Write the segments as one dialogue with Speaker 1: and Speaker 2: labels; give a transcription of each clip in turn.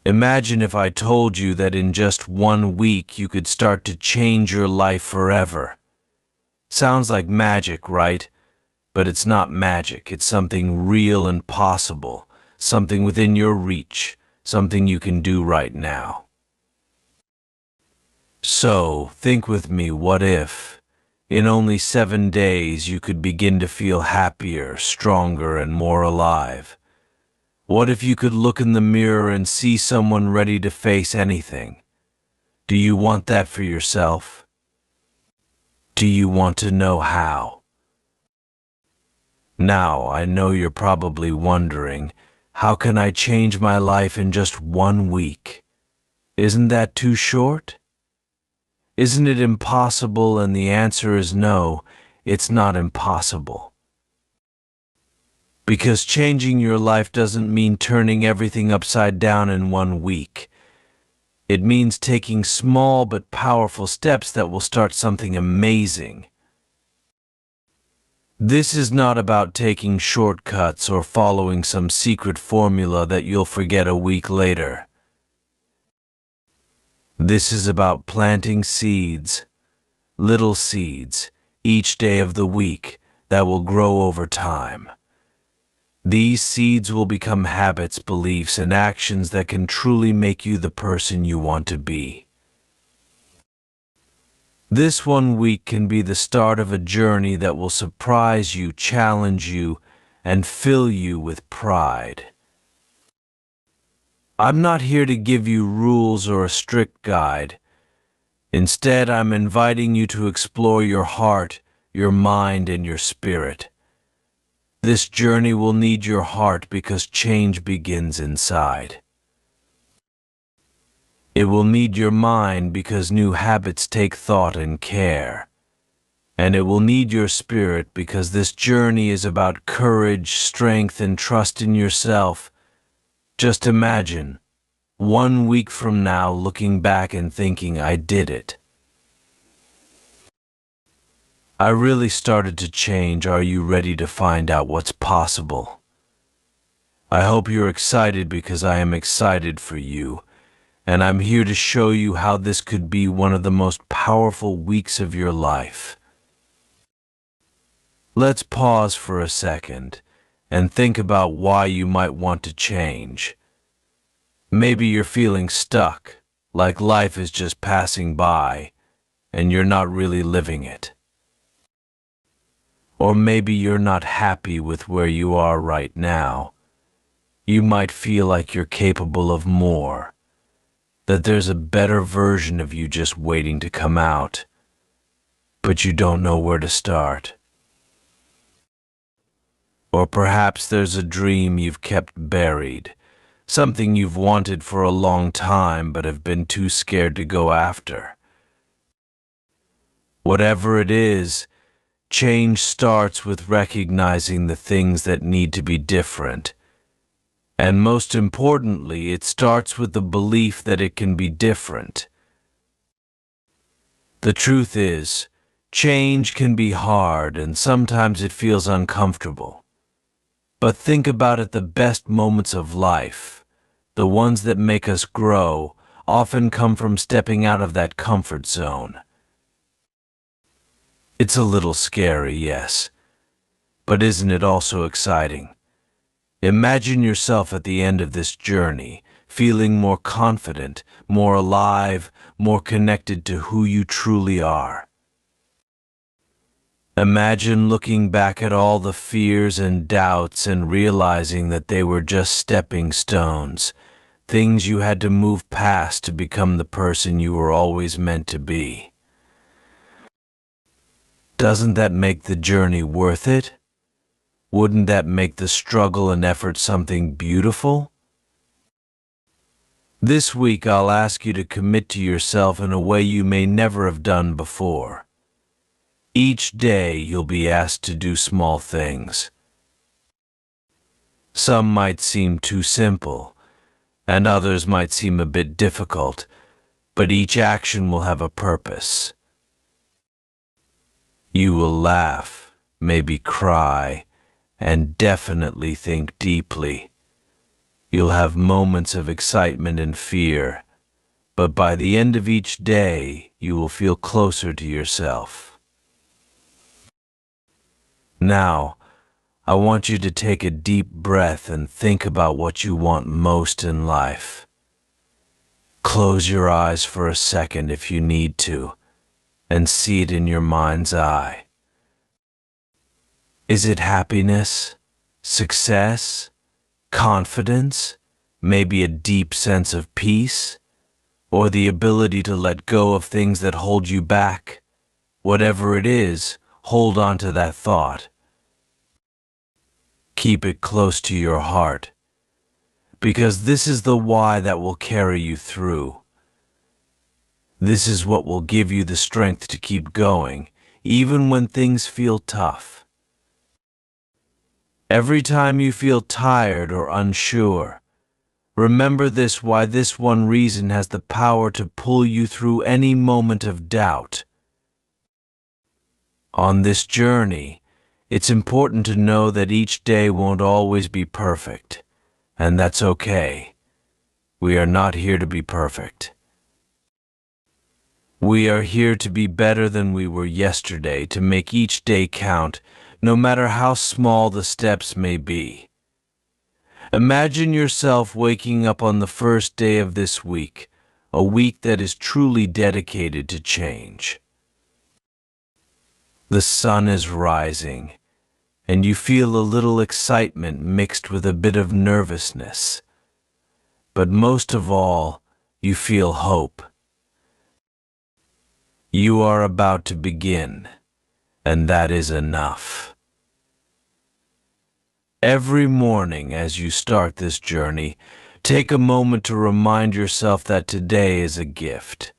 Speaker 1: Imagine if I told you that in just 1 week you could start to change your life forever. Sounds like magic, right? But it's not magic. It's something real and possible, something within your reach, something you can do right now. So, think with me, what if, in only 7 days, you could begin to feel happier, stronger, and more alive? What if you could look in the mirror and see someone ready to face anything? Do you want that for yourself? Do you want to know how? Now, I know you're probably wondering, how can I change my life in just 1 week? Isn't that too short? Isn't it impossible? And the answer is no, it's not impossible. Because changing your life doesn't mean turning everything upside down in 1 week. It means taking small but powerful steps that will start something amazing. This is not about taking shortcuts or following some secret formula that you'll forget a week later. This is about planting seeds, little seeds, each day of the week that will grow over time. These seeds will become habits, beliefs, and actions that can truly make you the person you want to be. This 1 week can be the start of a journey that will surprise you, challenge you, and fill you with pride. I'm not here to give you rules or a strict guide. Instead, I'm inviting you to explore your heart, your mind, and your spirit. This journey will need your heart because change begins inside. It will need your mind because new habits take thought and care. And it will need your spirit because this journey is about courage, strength, and trust in yourself. Just imagine, 1 week from now, looking back and thinking, I did it. I really started to change. Are you ready to find out what's possible? I hope you're excited because I am excited for you, and I'm here to show you how this could be one of the most powerful weeks of your life. Let's pause for a second and think about why you might want to change. Maybe you're feeling stuck, like life is just passing by, and you're not really living it. Or maybe you're not happy with where you are right now. You might feel like you're capable of more, that there's a better version of you just waiting to come out, but you don't know where to start. Or perhaps there's a dream you've kept buried, something you've wanted for a long time but have been too scared to go after. Whatever it is, change starts with recognizing the things that need to be different. And most importantly, it starts with the belief that it can be different. The truth is, change can be hard and sometimes it feels uncomfortable. But think about it, the best moments of life, the ones that make us grow, often come from stepping out of that comfort zone. It's a little scary, yes, but isn't it also exciting? Imagine yourself at the end of this journey, feeling more confident, more alive, more connected to who you truly are. Imagine looking back at all the fears and doubts and realizing that they were just stepping stones, things you had to move past to become the person you were always meant to be. Doesn't that make the journey worth it? Wouldn't that make the struggle and effort something beautiful? This week I'll ask you to commit to yourself in a way you may never have done before. Each day you'll be asked to do small things. Some might seem too simple, and others might seem a bit difficult, but each action will have a purpose. You will laugh, maybe cry, and definitely think deeply. You'll have moments of excitement and fear, but by the end of each day, you will feel closer to yourself. Now, I want you to take a deep breath and think about what you want most in life. Close your eyes for a second if you need to, and see it in your mind's eye. Is it happiness, success, confidence, maybe a deep sense of peace, or the ability to let go of things that hold you back? Whatever it is, hold on to that thought. Keep it close to your heart, because this is the why that will carry you through. This is what will give you the strength to keep going, even when things feel tough. Every time you feel tired or unsure, remember why this one reason has the power to pull you through any moment of doubt. On this journey, it's important to know that each day won't always be perfect, and that's okay. We are not here to be perfect. We are here to be better than we were yesterday, to make each day count, no matter how small the steps may be. Imagine yourself waking up on the first day of this week, a week that is truly dedicated to change. The sun is rising, and you feel a little excitement mixed with a bit of nervousness. But most of all, you feel hope. You are about to begin, and that is enough. Every morning as you start this journey, take a moment to remind yourself that today is a gift,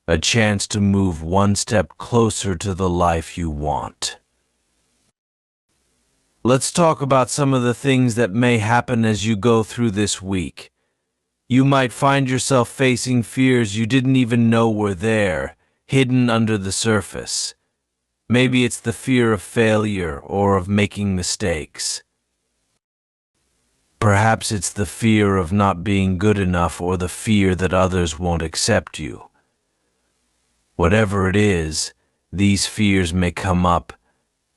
Speaker 1: a chance to move one step closer to the life you want. Let's talk about some of the things that may happen as you go through this week. You might find yourself facing fears you didn't even know were there, hidden under the surface. Maybe it's the fear of failure or of making mistakes. Perhaps it's the fear of not being good enough or the fear that others won't accept you. Whatever it is, these fears may come up,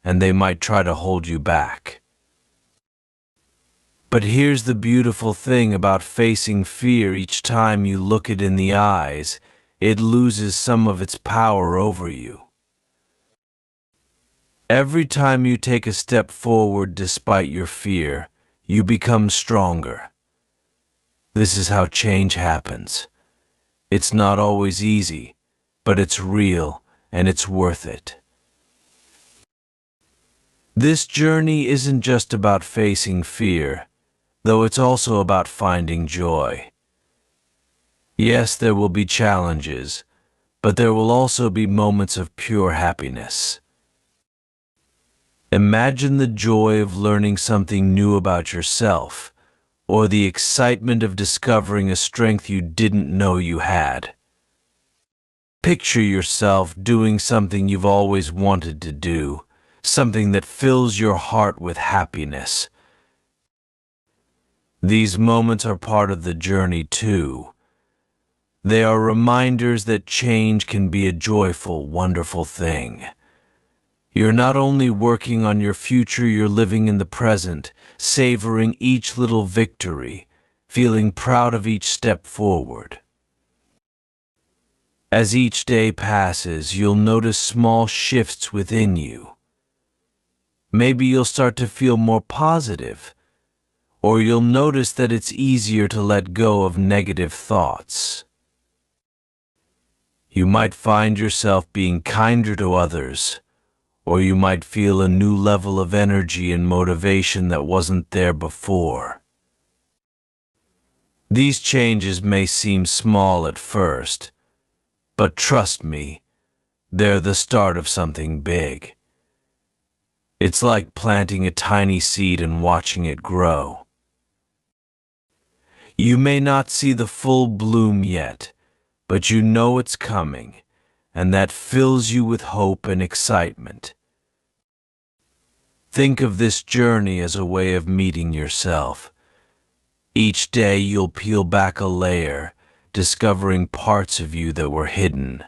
Speaker 1: and they might try to hold you back. But here's the beautiful thing about facing fear: each time you look it in the eyes, it loses some of its power over you. Every time you take a step forward despite your fear, you become stronger. This is how change happens. It's not always easy, but it's real and it's worth it. This journey isn't just about facing fear, though it's also about finding joy. Yes, there will be challenges, but there will also be moments of pure happiness. Imagine the joy of learning something new about yourself, or the excitement of discovering a strength you didn't know you had. Picture yourself doing something you've always wanted to do, something that fills your heart with happiness. These moments are part of the journey too. They are reminders that change can be a joyful, wonderful thing. You're not only working on your future, you're living in the present, savoring each little victory, feeling proud of each step forward. As each day passes, you'll notice small shifts within you. Maybe you'll start to feel more positive, or you'll notice that it's easier to let go of negative thoughts. You might find yourself being kinder to others, or you might feel a new level of energy and motivation that wasn't there before. These changes may seem small at first, but trust me, they're the start of something big. It's like planting a tiny seed and watching it grow. You may not see the full bloom yet, but you know it's coming, and that fills you with hope and excitement. Think of this journey as a way of meeting yourself. Each day you'll peel back a layer, discovering parts of you that were hidden.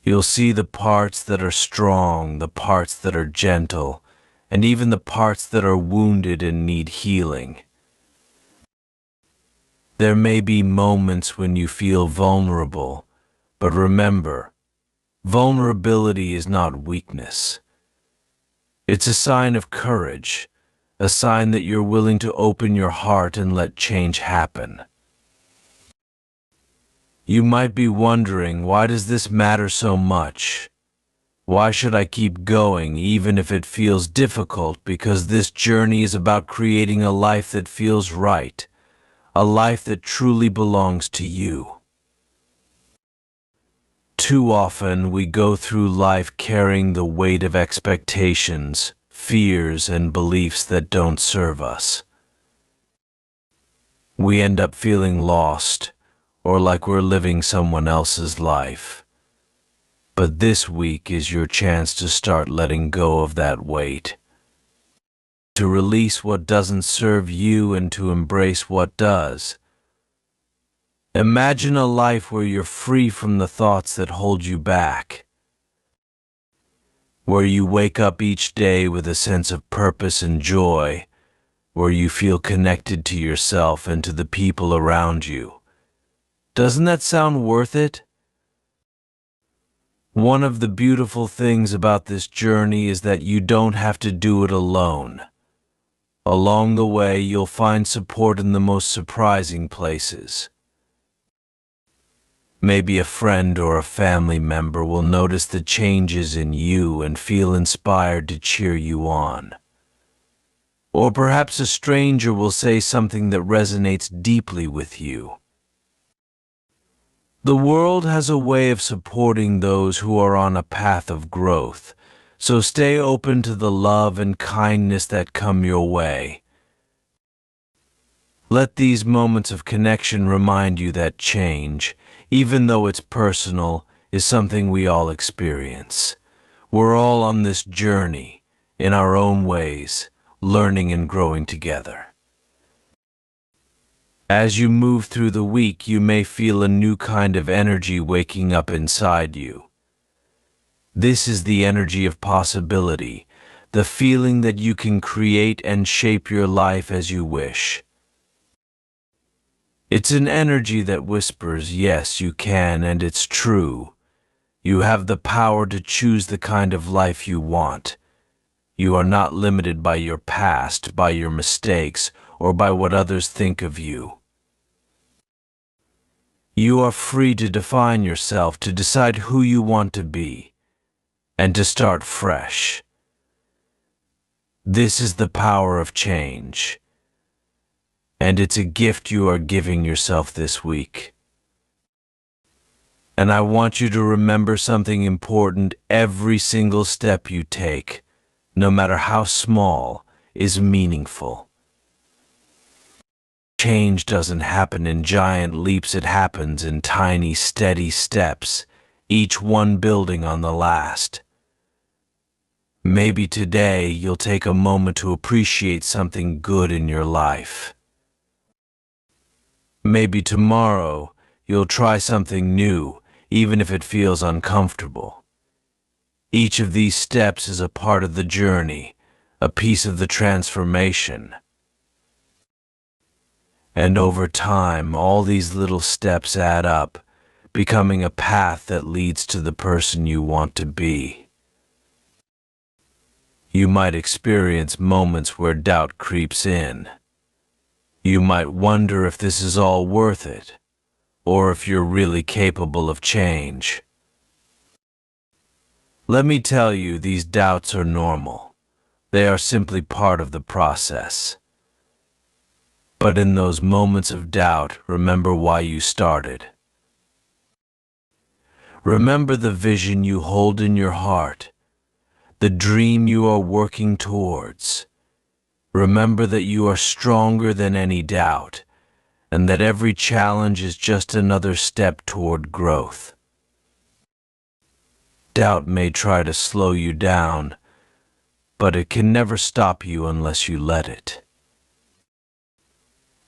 Speaker 1: You'll see the parts that are strong, the parts that are gentle, and even the parts that are wounded and need healing. There may be moments when you feel vulnerable, but remember, vulnerability is not weakness. It's a sign of courage, a sign that you're willing to open your heart and let change happen. You might be wondering, why does this matter so much? Why should I keep going even if it feels difficult? Because this journey is about creating a life that feels right, a life that truly belongs to you. Too often we go through life carrying the weight of expectations, fears, and beliefs that don't serve us. We end up feeling lost, or like we're living someone else's life. But this week is your chance to start letting go of that weight, to release what doesn't serve you and to embrace what does. Imagine a life where you're free from the thoughts that hold you back, where you wake up each day with a sense of purpose and joy, where you feel connected to yourself and to the people around you. Doesn't that sound worth it? One of the beautiful things about this journey is that you don't have to do it alone. Along the way, you'll find support in the most surprising places. Maybe a friend or a family member will notice the changes in you and feel inspired to cheer you on. Or perhaps a stranger will say something that resonates deeply with you. The world has a way of supporting those who are on a path of growth, so stay open to the love and kindness that come your way. Let these moments of connection remind you that change, even though it's personal, is something we all experience. We're all on this journey, in our own ways, learning and growing together. As you move through the week, you may feel a new kind of energy waking up inside you. This is the energy of possibility, the feeling that you can create and shape your life as you wish. It's an energy that whispers, yes, you can, and it's true. You have the power to choose the kind of life you want. You are not limited by your past, by your mistakes, or by what others think of you. You are free to define yourself, to decide who you want to be, and to start fresh. This is the power of change, and it's a gift you are giving yourself this week. And I want you to remember something important: every single step you take, no matter how small, is meaningful. Change doesn't happen in giant leaps, it happens in tiny, steady steps, each one building on the last. Maybe today you'll take a moment to appreciate something good in your life. Maybe tomorrow you'll try something new, even if it feels uncomfortable. Each of these steps is a part of the journey, a piece of the transformation. And over time, all these little steps add up, becoming a path that leads to the person you want to be. You might experience moments where doubt creeps in. You might wonder if this is all worth it, or if you're really capable of change. Let me tell you, these doubts are normal. They are simply part of the process. But in those moments of doubt, remember why you started. Remember the vision you hold in your heart, the dream you are working towards. Remember that you are stronger than any doubt, and that every challenge is just another step toward growth. Doubt may try to slow you down, but it can never stop you unless you let it.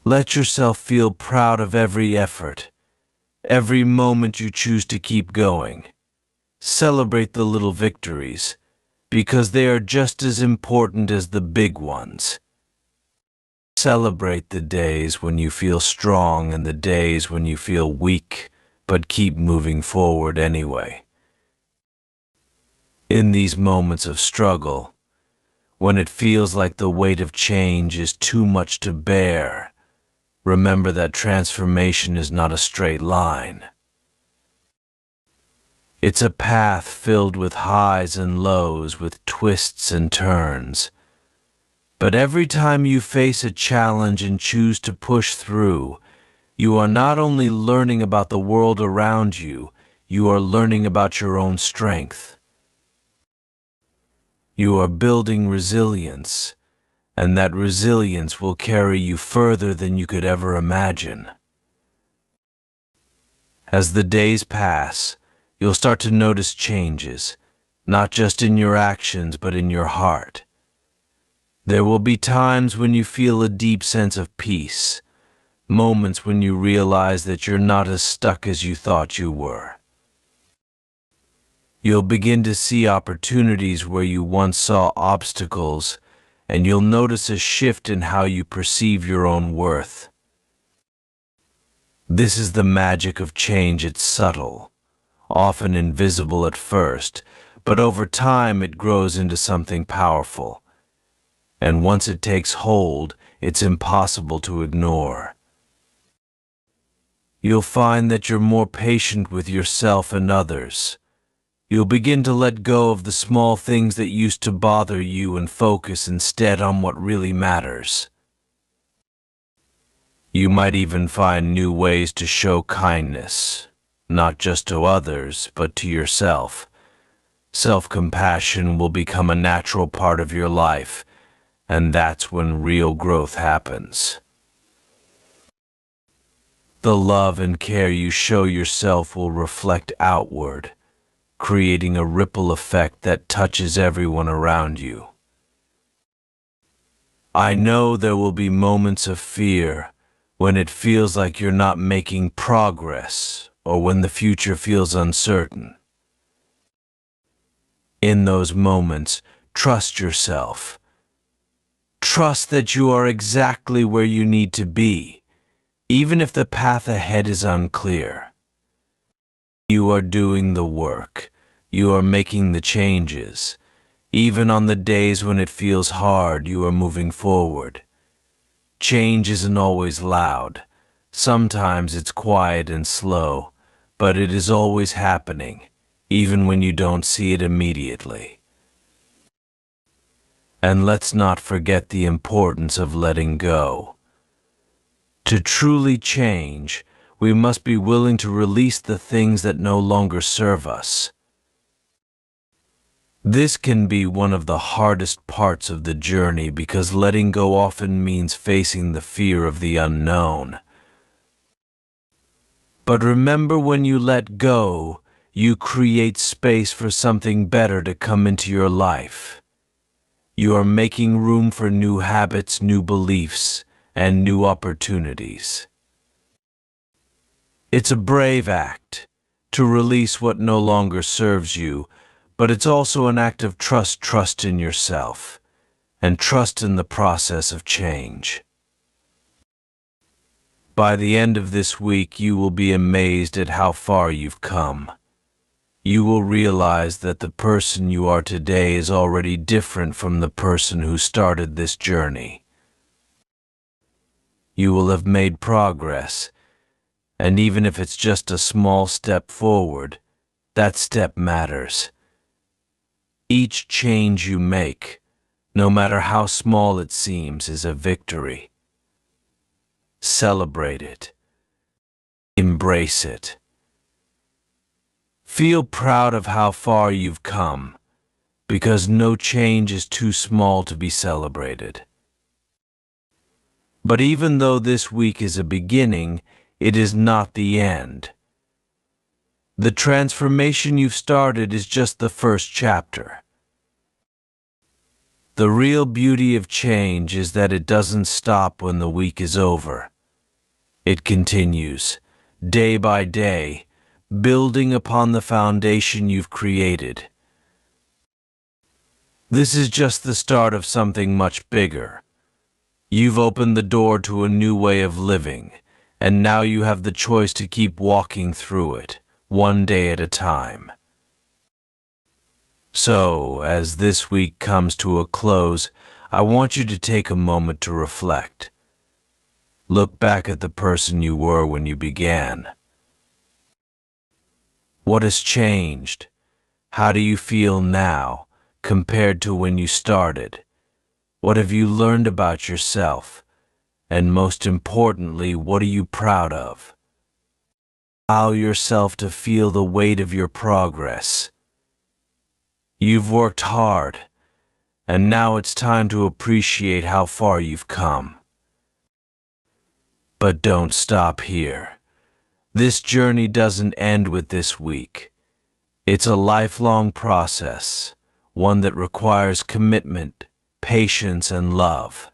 Speaker 1: Let yourself feel proud of every effort, every moment you choose to keep going. Celebrate the little victories, because they are just as important as the big ones. Celebrate the days when you feel strong and the days when you feel weak, but keep moving forward anyway. In these moments of struggle, when it feels like the weight of change is too much to bear, remember that transformation is not a straight line. It's a path filled with highs and lows, with twists and turns. But every time you face a challenge and choose to push through, you are not only learning about the world around you, you are learning about your own strength. You are building resilience, and that resilience will carry you further than you could ever imagine. As the days pass, you'll start to notice changes, not just in your actions but in your heart. There will be times when you feel a deep sense of peace, moments when you realize that you're not as stuck as you thought you were. You'll begin to see opportunities where you once saw obstacles, and you'll notice a shift in how you perceive your own worth. This is the magic of change. It's subtle, often invisible at first, but over time it grows into something powerful. And once it takes hold, it's impossible to ignore. You'll find that you're more patient with yourself and others. You'll begin to let go of the small things that used to bother you and focus instead on what really matters. You might even find new ways to show kindness, not just to others, but to yourself. Self-compassion will become a natural part of your life, and that's when real growth happens. The love and care you show yourself will reflect outward, creating a ripple effect that touches everyone around you. I know there will be moments of fear, when it feels like you're not making progress, or when the future feels uncertain. In those moments, trust yourself. Trust that you are exactly where you need to be, even if the path ahead is unclear. You are doing the work. You are making the changes. Even on the days when it feels hard, you are moving forward. Change isn't always loud. Sometimes it's quiet and slow, but it is always happening, even when you don't see it immediately. And let's not forget the importance of letting go. To truly change, we must be willing to release the things that no longer serve us. This can be one of the hardest parts of the journey because letting go often means facing the fear of the unknown. But remember, when you let go, you create space for something better to come into your life. You are making room for new habits, new beliefs, and new opportunities. It's a brave act to release what no longer serves you, but it's also an act of trust in yourself, and trust in the process of change. By the end of this week, you will be amazed at how far you've come. You will realize that the person you are today is already different from the person who started this journey. You will have made progress, and even if it's just a small step forward, that step matters. Each change you make, no matter how small it seems, is a victory. Celebrate it. Embrace it. Feel proud of how far you've come, because no change is too small to be celebrated. But even though this week is a beginning, it is not the end. The transformation you've started is just the first chapter. The real beauty of change is that it doesn't stop when the week is over. It continues, day by day, building upon the foundation you've created. This is just the start of something much bigger. You've opened the door to a new way of living, and now you have the choice to keep walking through it, one day at a time. So, as this week comes to a close, I want you to take a moment to reflect. Look back at the person you were when you began. What has changed? How do you feel now compared to when you started? What have you learned about yourself? And most importantly, what are you proud of? Allow yourself to feel the weight of your progress. You've worked hard, and now it's time to appreciate how far you've come. But don't stop here. This journey doesn't end with this week. It's a lifelong process, one that requires commitment, patience, and love.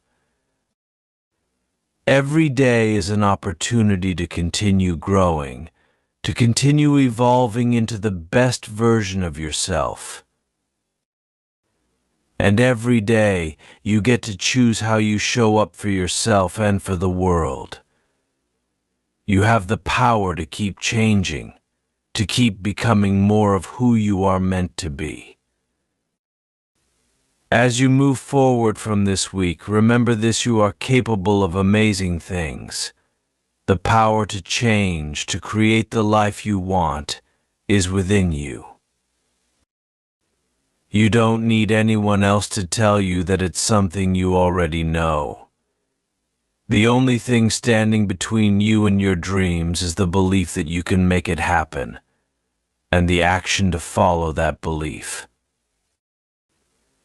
Speaker 1: Every day is an opportunity to continue growing, to continue evolving into the best version of yourself. And every day, you get to choose how you show up for yourself and for the world. You have the power to keep changing, to keep becoming more of who you are meant to be. As you move forward from this week, remember this: you are capable of amazing things. The power to change, to create the life you want, is within you. You don't need anyone else to tell you that it's something you already know. The only thing standing between you and your dreams is the belief that you can make it happen, and the action to follow that belief.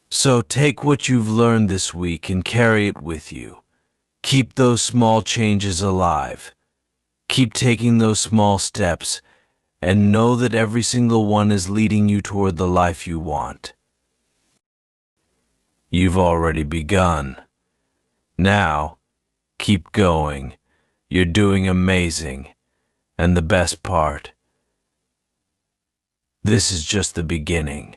Speaker 1: So take what you've learned this week and carry it with you. Keep those small changes alive. Keep taking those small steps, and know that every single one is leading you toward the life you want. You've already begun. Now, keep going. You're doing amazing. And the best part, this is just the beginning.